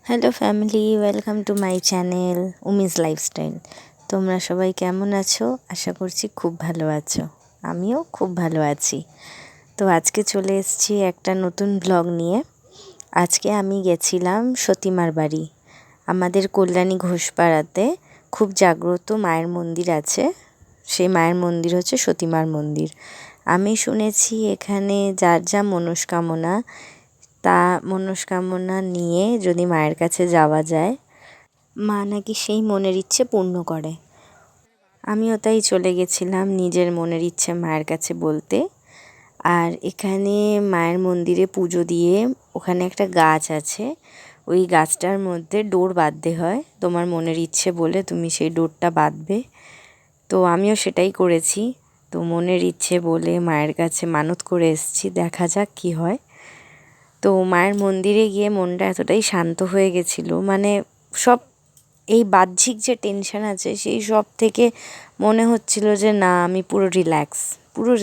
Hello family, welcome to my channel উমিজ lifestyle. তোমরা সবাই কেমন আছো? আশা করছি খুব ভালো আছো। আমিও খুব ভালো আছি। তো আজকে চলে এসেছি একটা নতুন ব্লগ নিয়ে। আজকে আমি গেছিলাম সতীমার বাড়ি। আমাদের কল্যাণী ঘোষপাড়াতে খুব জাগ্রত মায়ের মন্দির আছে। সেই মায়ের মন্দির হচ্ছে সতীমার মন্দির। আমি শুনেছি এখানে যার যা মনস্কামনা তা মনস্কামনা নিয়ে যদি মায়ের কাছে যাওয়া যায়, মা নাকি সেই মনের ইচ্ছে পূর্ণ করে। আমিও তাই চলে গেছিলাম নিজের মনের ইচ্ছে মায়ের কাছে বলতে। আর এখানে মায়ের মন্দিরে পুজো দিয়ে ওখানে একটা গাছ আছে, ওই গাছটার মধ্যে ডোর বাঁধতে হয়। তোমার মনের ইচ্ছে বলে তুমি সেই ডোরটা বাঁধবে। তো আমিও সেটাই করেছি। তো মনের ইচ্ছে বলে মায়ের কাছে মানত করে এসেছি, দেখা যাক কী হয়। তো মায়ের মন্দিরে গিয়ে মনটা এতটাই শান্ত হয়ে গেছিলো, মানে সব এই বাহ্যিক যে টেনশন আছে সেই সব থেকে মনে হচ্ছিল যে না, আমি পুরো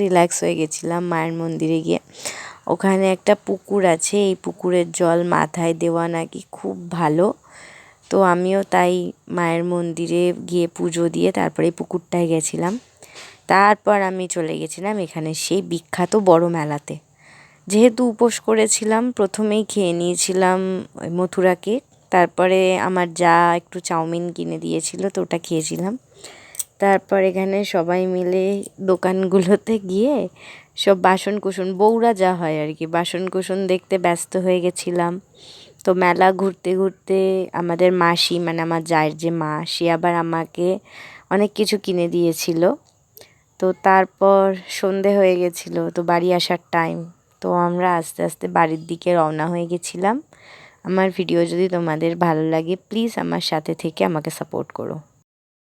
রিল্যাক্স হয়ে গেছিলাম মায়ের মন্দিরে গিয়ে। ওখানে একটা পুকুর আছে, এই পুকুরের জল মাথায় দেওয়া নাকি খুব ভালো। তো আমিও তাই মায়ের মন্দিরে গিয়ে পুজো দিয়ে তারপরে পুকুরটায় গেছিলাম। তারপর আমি চলে গেছিলাম এখানে সেই বিখ্যাত বড় মেলাতে। যেহেতু উপোস করেছিলাম, প্রথমেই খেয়ে নিয়েছিলাম মথুরা কেক। তারপরে আমার যা একটু চাউমিন কিনে দিয়েছিল, তো ওটা খেয়েছিলাম। তারপর এখানে সবাই মিলে দোকানগুলোতে গিয়ে সব বাসনকোসন, বউরা যা হয় আর কি, বাসনকোসন দেখতে ব্যস্ত হয়ে গেছিলাম। তো মেলা ঘুরতে ঘুরতে আমাদের মাসি, মানে আমার জায়ের যে মা, সে আবার আমাকে অনেক কিছু কিনে দিয়েছিল। তো তারপর সন্ধে হয়ে গেছিলো, তো বাড়ি আসার টাইম। তো আমরা আস্তে আস্তে বাড়ির দিকে রওনা হয়ে গেছিলাম। আমার ভিডিও যদি তোমাদের ভালো লাগে, প্লিজ আমার সাথে থেকে আমাকে সাপোর্ট করো।